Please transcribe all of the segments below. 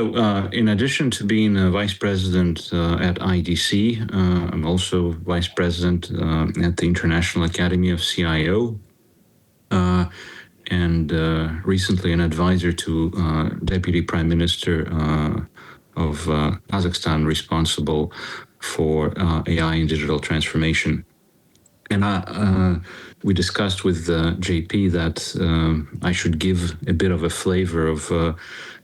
In addition to being a vice president at IDC, I'm also vice president at the International Academy of CIO, and recently an advisor to Deputy Prime Minister of Kazakhstan, responsible for AI and digital transformation. And we discussed with JP that I should give a bit of a flavor of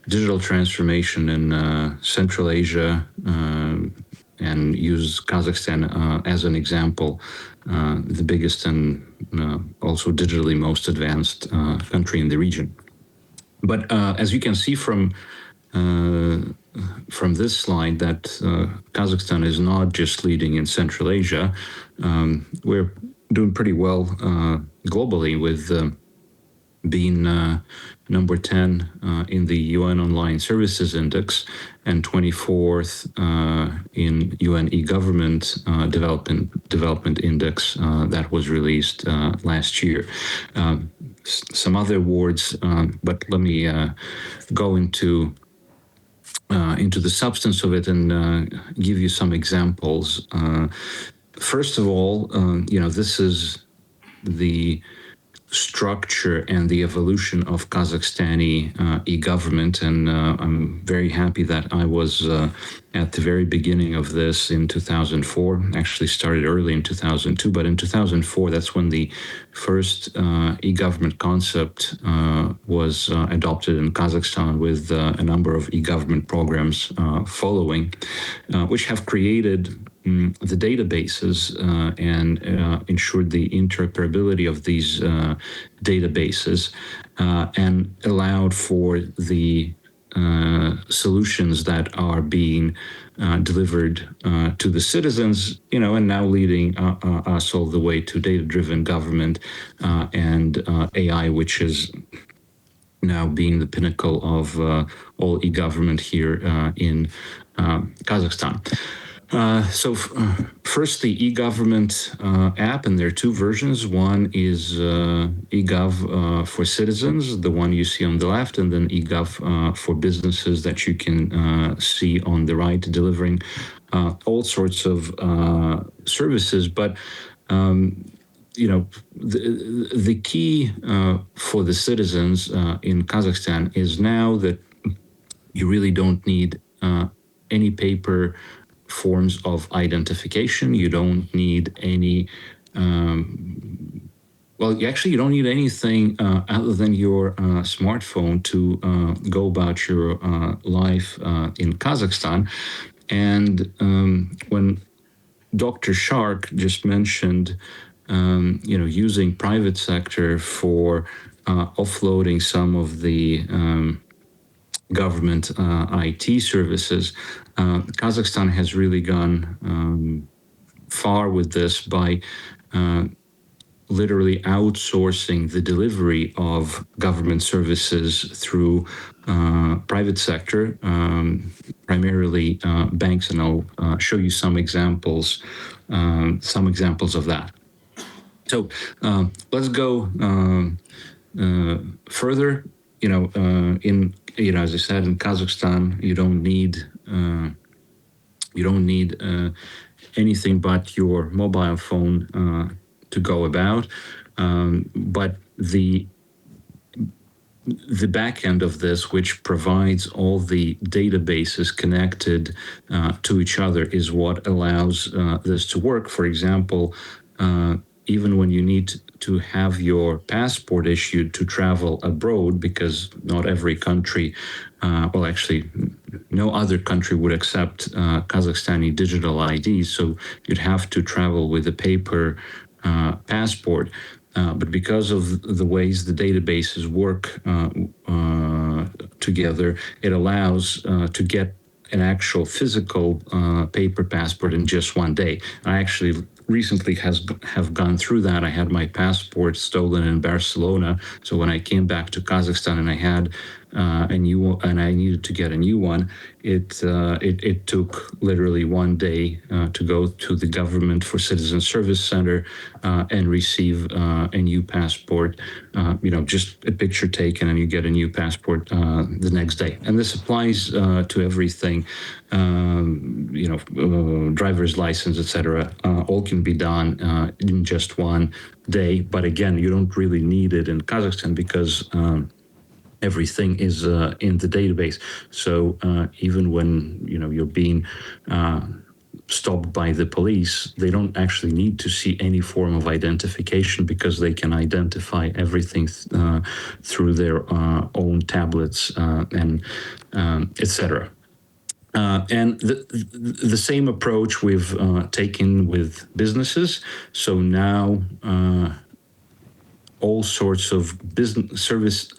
digital transformation in Central Asia and use Kazakhstan as an example, the biggest and also digitally most advanced country in the region. But as you can see from this slide, that Kazakhstan is not just leading in Central Asia. We're doing pretty well globally, with being number 10 in the UN Online Services Index and 24th in UN e-Government Development Index that was released last year. Some other awards, but let me go into the substance of it and give you some examples. First of all, this is the structure and the evolution of Kazakhstani e-government, and I'm very happy that I was at the very beginning of this in 2004. Actually started early in 2002, but in 2004, that's when the first e-government concept was adopted in Kazakhstan, with a number of e-government programs following, which have created the databases and ensured the interoperability of these databases and allowed for the solutions that are being delivered to the citizens, and now leading us all the way to data-driven government and AI, which is now being the pinnacle of all e-government here in Kazakhstan. First, the e-government app, and there are two versions. One is eGov for citizens, the one you see on the left, and then eGov for businesses that you can see on the right, delivering all sorts of services. But the key for the citizens in Kazakhstan is now that you really don't need any paper forms of identification. You don't need any, you don't need anything other than your smartphone to go about your life in Kazakhstan. And when Dr. Shark just mentioned, using private sector for offloading some of the government IT services, Kazakhstan has really gone far with this by literally outsourcing the delivery of government services through private sector, primarily banks, and I'll show you some examples of that. So let's go further. As I said, in Kazakhstan, you don't need anything but your mobile phone to go about. But the back end of this, which provides all the databases connected to each other, is what allows this to work. For example, even when you need to have your passport issued to travel abroad, because not every country, no other country would accept Kazakhstani digital IDs, so you'd have to travel with a paper passport. But because of the ways the databases work together, it allows to get an actual physical paper passport in just one day. I actually recently have gone through that. I had my passport stolen in Barcelona, so when I came back to Kazakhstan and I had and I needed to get a new one, it took literally one day to go to the Government for Citizen Service Center and receive a new passport. Just a picture taken, and you get a new passport the next day. And this applies to everything. Driver's license, etc. All can be done in just one day. But again, you don't really need it in Kazakhstan because everything is in the database. So even when you're being stopped by the police, they don't actually need to see any form of identification because they can identify everything through their own tablets and etc. And the same approach we've taken with businesses. So now all sorts of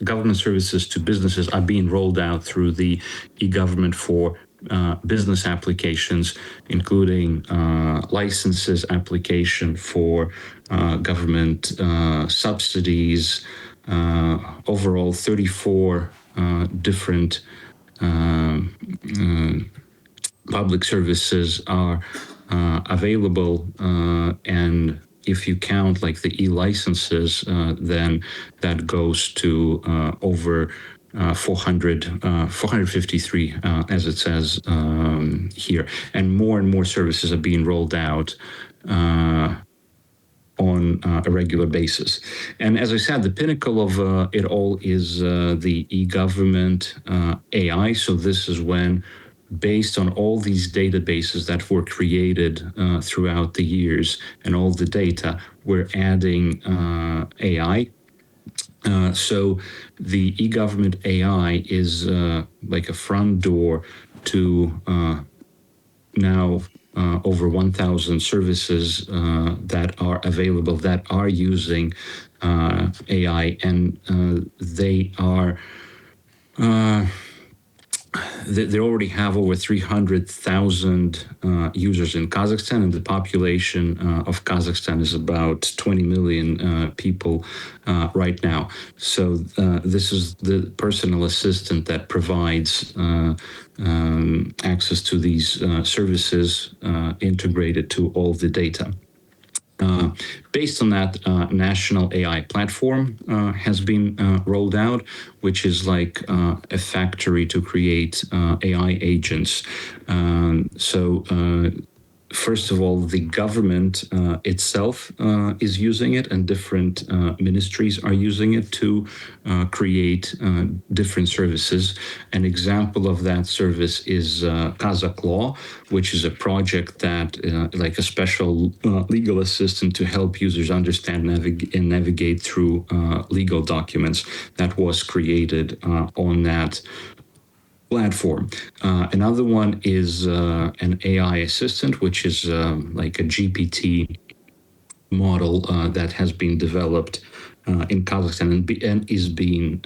government services to businesses are being rolled out through the e-government for business applications, including licenses application for government subsidies. Overall, 34 different public services are available, and if you count like the e-licenses, then that goes to over 453, as it says here. And more services are being rolled out on a regular basis. And as I said, the pinnacle of it all is the e-government AI. So this is when, based on all these databases that were created throughout the years and all the data, we're adding AI. So the e-government AI is like a front door to now over 1,000 services that are available that are using AI, and they are they already have over 300,000 users in Kazakhstan, and the population of Kazakhstan is about 20 million people right now. So this is the personal assistant that provides access to these services integrated to all the data. Based on that, national AI platform has been rolled out, which is like a factory to create AI agents. First of all, the government itself is using it, and different ministries are using it to create different services. An example of that service is Kazakh Law, which is a project that, like a special legal assistant to help users understand and navigate through legal documents, that was created on that platform. Another one is an AI assistant, which is like a GPT model that has been developed in Kazakhstan and is being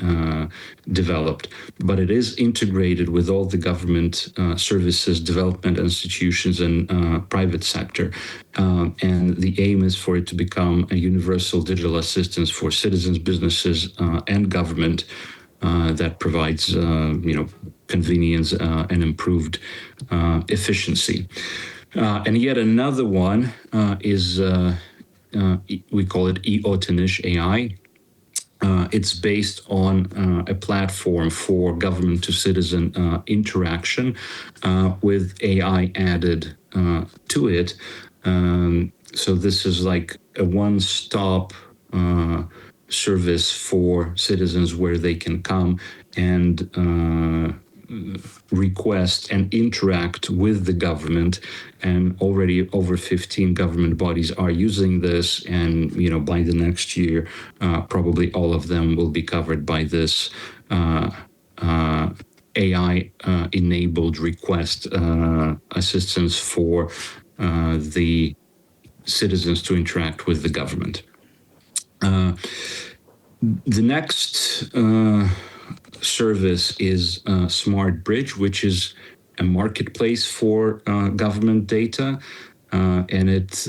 developed. But it is integrated with all the government services, development institutions, and private sector. And the aim is for it to become a universal digital assistance for citizens, businesses, and government that provides, convenience and improved efficiency. And yet another one is, we call it e-Otinish AI. It's based on a platform for government to citizen interaction with AI added to it. So this is like a one-stop service for citizens where they can come and request and interact with the government, and already over 15 government bodies are using this, and by the next year probably all of them will be covered by this AI enabled request assistance for the citizens to interact with the government. The next service is Smart Bridge, which is a marketplace for government data, and it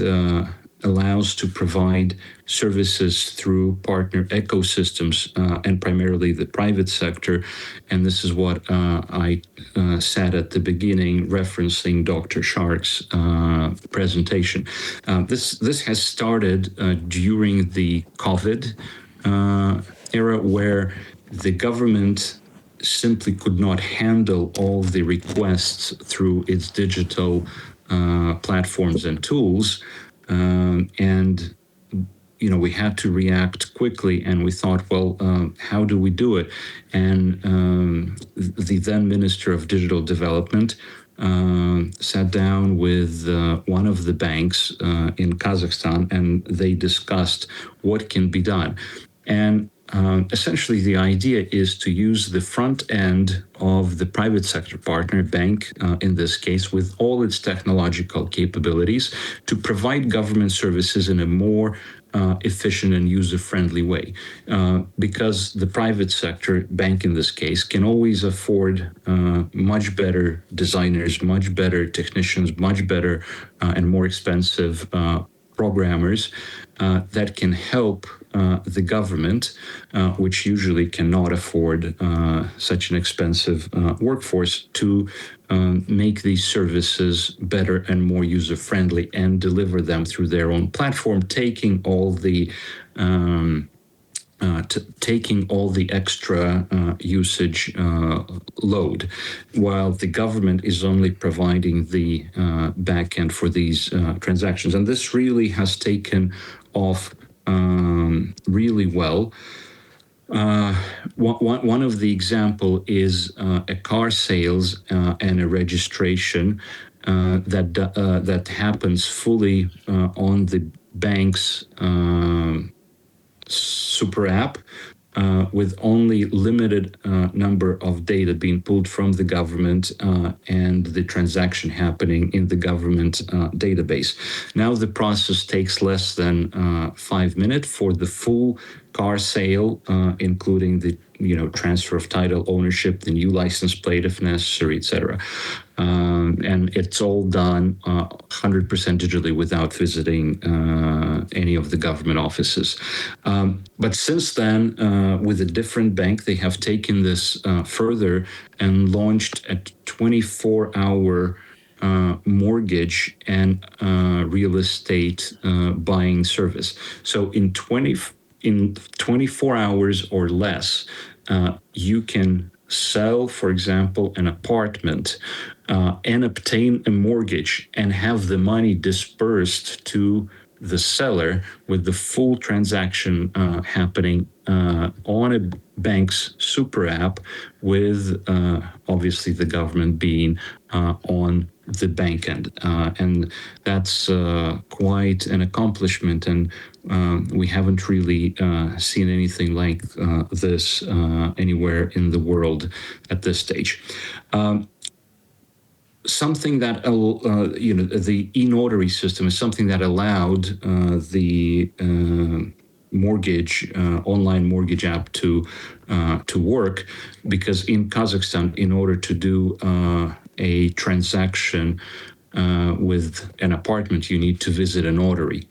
allows to provide services through partner ecosystems and primarily the private sector. And this is what I said at the beginning, referencing Dr. Shark's presentation. This has started during the COVID era, where the government simply could not handle all the requests through its digital platforms and tools. And we had to react quickly, and we thought, well, how do we do it? And the then Minister of Digital Development sat down with one of the banks in Kazakhstan, and they discussed what can be done. And essentially, the idea is to use the front end of the private sector partner bank, in this case, with all its technological capabilities, to provide government services in a more efficient and user-friendly way, because the private sector bank in this case can always afford much better designers, much better technicians, much better and more expensive programmers that can help the government, which usually cannot afford such an expensive workforce, to make these services better and more user-friendly and deliver them through their own platform, taking all the extra usage load, while the government is only providing the back end for these transactions. And this really has taken off really well. One of the example is a car sales and a registration that happens fully on the bank's super app, with only limited number of data being pulled from the government and the transaction happening in the government database. Now the process takes less than 5 minutes for the full car sale, including the transfer of title, ownership, the new license plate if necessary, etc. And it's all done 100% digitally without visiting any of the government offices. But since then, with a different bank, they have taken this further and launched a 24-hour mortgage and real estate buying service. So in 24 hours or less, you can sell, for example, an apartment and obtain a mortgage and have the money dispersed to the seller, with the full transaction happening on a bank's super app, with obviously the government being on the bank end. And that's quite an accomplishment, and we haven't really seen anything like this anywhere in the world at this stage. Something that the e-notary system is something that allowed the mortgage online mortgage app to work, because in Kazakhstan, in order to do a transaction with an apartment, you need to visit a notary.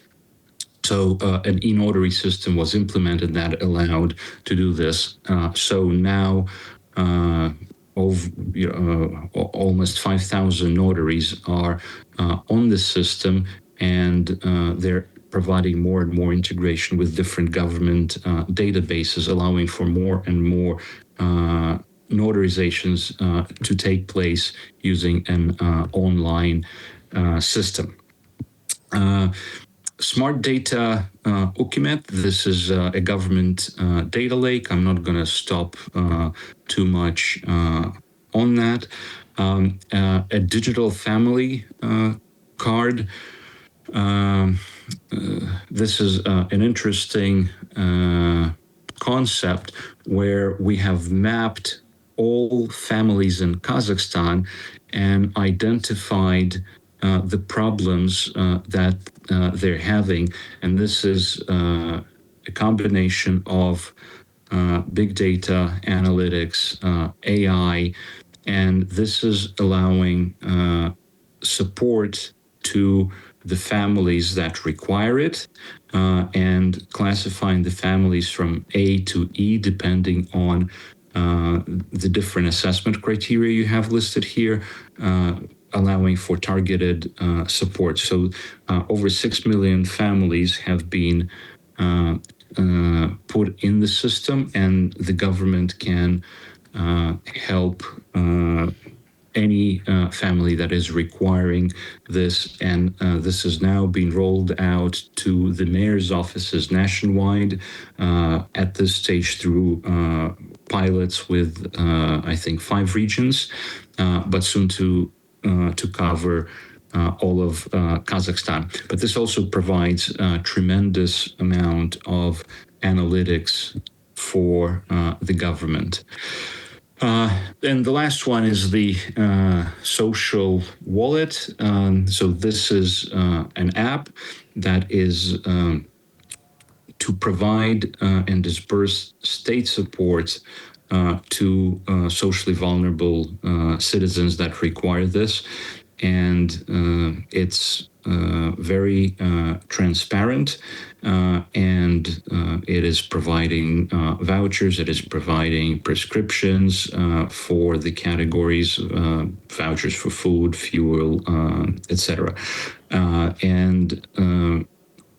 So an e-notary system was implemented that allowed to do this. So now almost 5,000 notaries are on the system, and they're providing more and more integration with different government databases, allowing for more and more notarizations to take place using an online system. Smart Data Ukimet, this is a government data lake. I'm not going to stop too much on that. A digital family card. This is an interesting concept where we have mapped all families in Kazakhstan and identified the problems that they're having. And this is a combination of big data, analytics, AI, and this is allowing support to the families that require it, and classifying the families from A to E depending on the different assessment criteria you have listed here, allowing for targeted support. So over 6 million families have been put in the system, and the government can help any family that is requiring this. And this is now being rolled out to the mayor's offices nationwide at this stage through pilots with, I think, 5 regions, but soon to cover all of Kazakhstan. But this also provides a tremendous amount of analytics for the government. And the last one is the social wallet. So this is an app that is to provide and disperse state support to socially vulnerable citizens that require this. And it's very transparent, and it is providing vouchers, it is providing prescriptions for the categories, vouchers for food, fuel, etc. And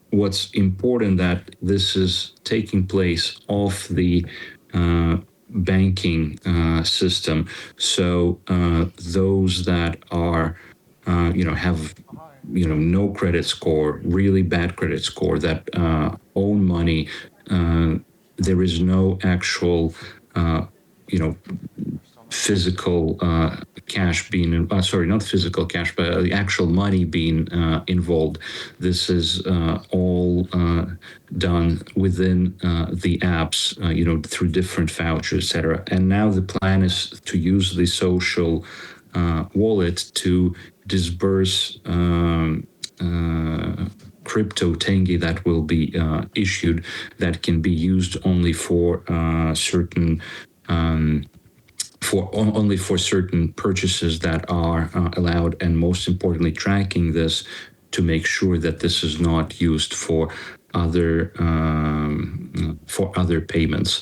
what's important that this is taking place off the banking system. So those that are, have, no credit score, really bad credit score, that own money, there is no actual, physical cash being, not physical cash, but the actual money being involved. This is all done within the apps, through different vouchers, etc. And now the plan is to use the social wallet to disperse crypto tenge that will be issued, that can be used only for certain only for certain purchases that are allowed, and most importantly, tracking this to make sure that this is not used for other payments.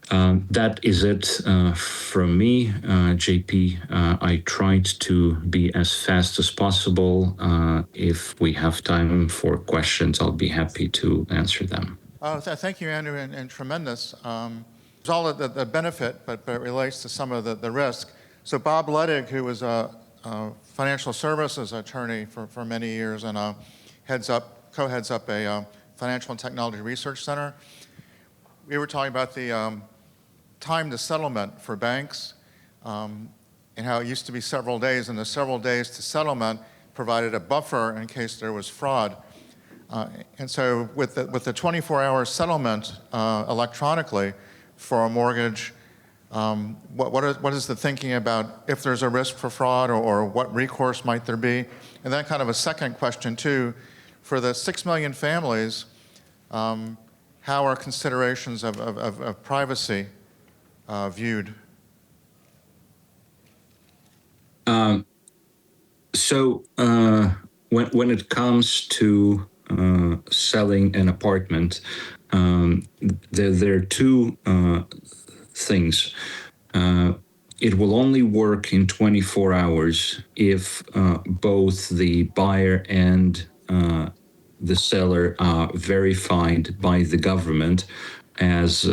That is it from me, JP. I tried to be as fast as possible. If we have time for questions, I'll be happy to answer them. Thank you, Andrew, and tremendous. There's all the benefit, but it relates to some of the risk. So Bob Ledig, who was a financial services attorney for many years and co-heads up a financial and technology research center, we were talking about the time to settlement for banks, and how it used to be several days, and the several days to settlement provided a buffer in case there was fraud. And so with the 24-hour settlement electronically for a mortgage, what is the thinking about if there's a risk for fraud, or what recourse might there be? And then kind of a second question too, for the 6 million families, how are considerations of privacy viewed? So when it comes to selling an apartment, there are two things. It will only work in 24 hours if both the buyer and the seller are verified by the government as,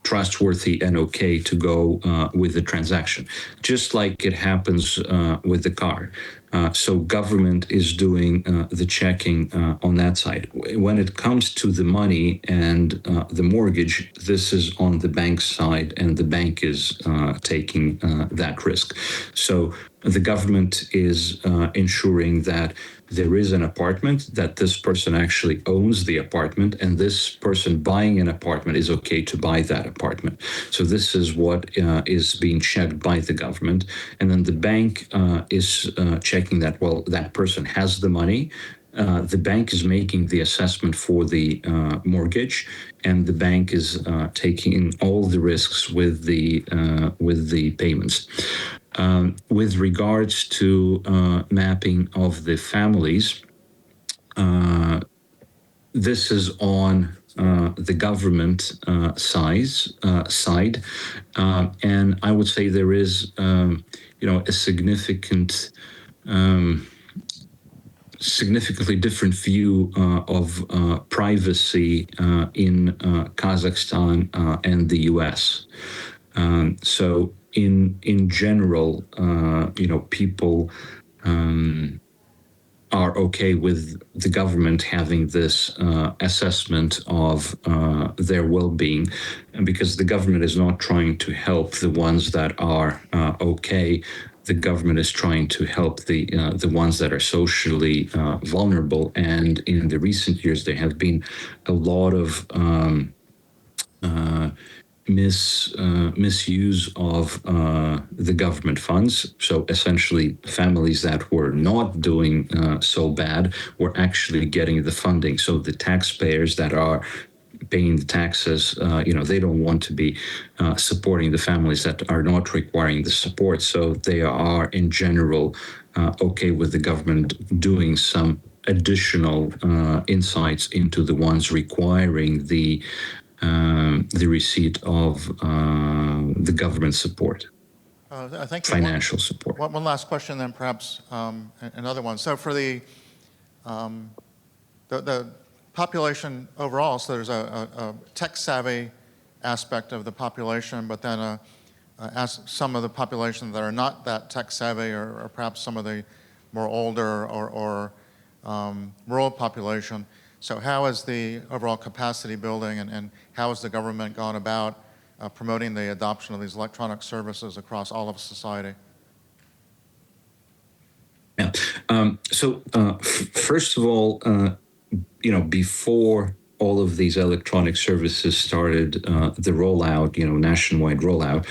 trustworthy and okay to go with the transaction, just like it happens with the car. So government is doing the checking on that side. When it comes to the money and the mortgage, this is on the bank's side, and the bank is taking that risk. So the government is ensuring that there is an apartment, that this person actually owns the apartment, and this person buying an apartment is okay to buy that apartment. So this is what is being checked by the government. And then the bank is checking that, well, that person has the money. The bank is making the assessment for the mortgage, and the bank is taking all the risks with the payments. With regards to mapping of the families, this is on the government side, and I would say there is, a significantly different view of privacy in Kazakhstan and the U.S. So in general, people are okay with the government having this assessment of their well-being, and because the government is not trying to help the ones that are okay. The government is trying to help the ones that are socially vulnerable, and in the recent years there have been a lot of misuse of the government funds. So essentially, families that were not doing so bad were actually getting the funding. So the taxpayers that are paying the taxes, they don't want to be supporting the families that are not requiring the support. So they are, in general, okay with the government doing some additional insights into the ones requiring the receipt of the government support, Thank you. financial support. One last question, then perhaps another one. So for the population overall, so there's a tech-savvy aspect of the population, but then some of the population that are not that tech-savvy, or perhaps some of the more older or rural population. So how is the overall capacity building, and how has the government gone about promoting the adoption of these electronic services across all of society? Yeah. So first of all, before all of these electronic services started the rollout, nationwide rollout,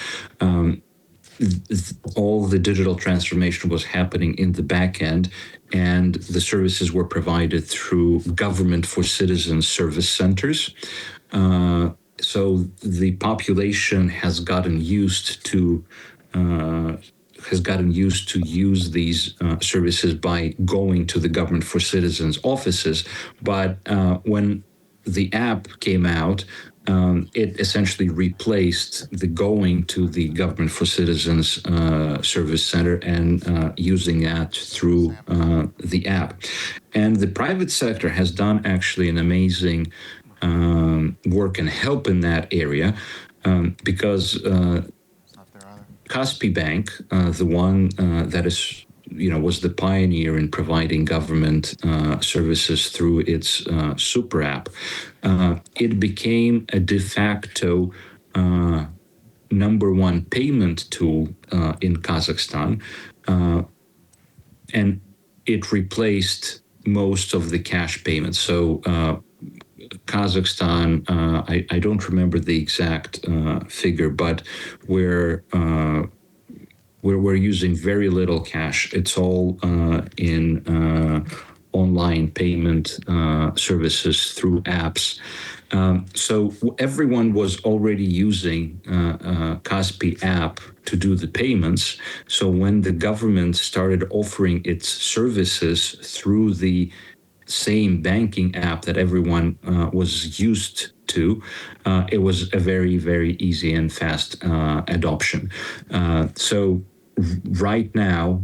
all the digital transformation was happening in the back end, and the services were provided through government for citizens service centers. So the population has gotten used to use these services by going to the government for citizens offices. But when the app came out, it essentially replaced the going to the government for citizens service center and using that through the app. And the private sector has done actually an amazing work and help in that area, because Kaspi Bank, the one that is, was the pioneer in providing government services through its super app, it became a de facto number one payment tool in Kazakhstan, and it replaced most of the cash payments. So Kazakhstan, I don't remember the exact figure, but we're using very little cash. It's all in online payment services through apps. So everyone was already using Kaspi app to do the payments. So when the government started offering its services through the same banking app that everyone was used to, it was a very, very easy and fast adoption. So right now,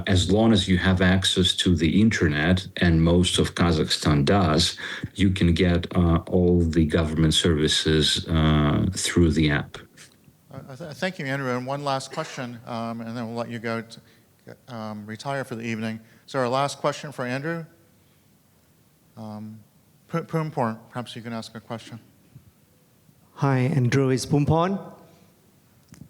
as long as you have access to the internet, and most of Kazakhstan does, you can get all the government services through the app. Thank you, Andrew. And one last question, and then we'll let you go to retire for the evening. So our last question for Andrew. Poomporn, perhaps you can ask a question. Hi, Andrew. It's Poomporn.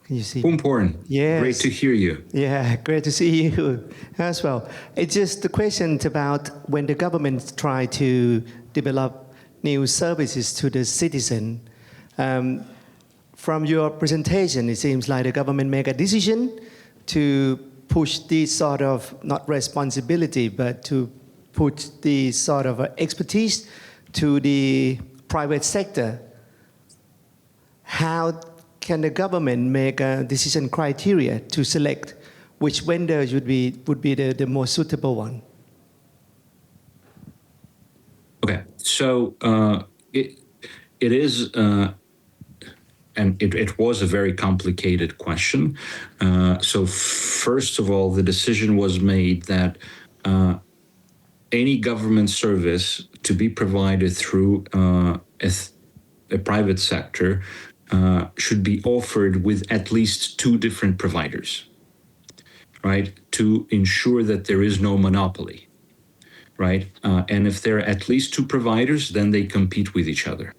Can you see? Poomporn, yes. Great to hear you. Yeah, great to see you as well. It's just the question about when the government try to develop new services to the citizen. From your presentation, it seems like the government make a decision to push this sort of, not responsibility, but to put the sort of expertise to the private sector. How can the government make a decision criteria to select which vendor would be the most suitable one? Okay, so it is, and it was a very complicated question. So first of all, the decision was made that any government service to be provided through a private sector should be offered with at least two different providers, right, to ensure that there is no monopoly. Right, and if there are at least two providers, then they compete with each other,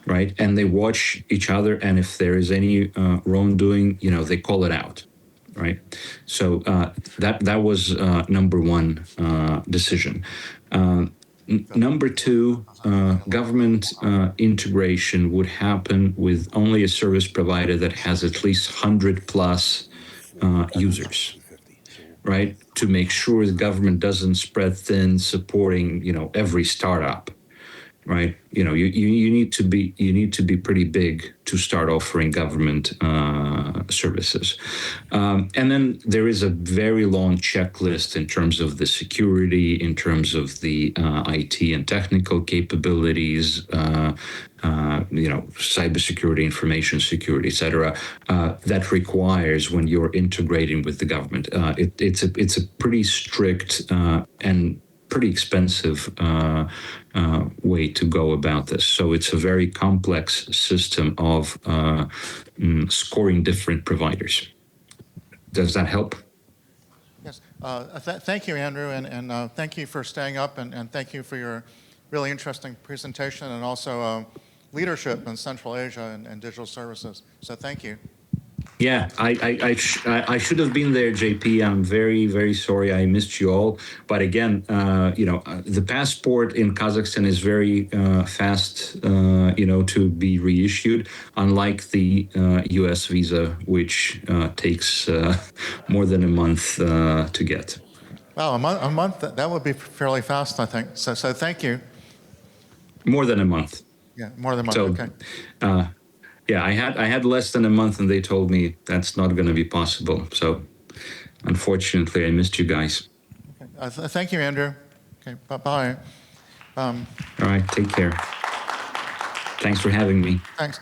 right, and they watch each other. And if there is any wrongdoing, they call it out, right? So that was number one decision. Number two, government integration would happen with only a service provider that has at least 100 plus users, right? To make sure the government doesn't spread thin, supporting, every startup, right? You need to be pretty big to start offering government services. And then there is a very long checklist in terms of the security, in terms of the IT and technical capabilities, cybersecurity, information security, et cetera, that requires when you're integrating with the government. It's a pretty strict and pretty expensive way to go about this. So it's a very complex system of scoring different providers. Does that help? Yes. Thank you, Andrew, and thank you for staying up, and thank you for your really interesting presentation, and also leadership in Central Asia and digital services. So thank you. Yeah, I should have been there, JP. I'm very, very sorry I missed you all. But again, the passport in Kazakhstan is very fast, to be reissued, unlike the US visa, which takes more than a month to get. Wow, a month, that would be fairly fast, I think. So thank you. More than a month. Yeah, more than a month, So, okay. yeah, I had less than a month, and they told me that's not going to be possible. So, unfortunately, I missed you guys. Okay. Thank you, Andrew. Okay, bye-bye. All right, take care. Thanks for having me. Thanks.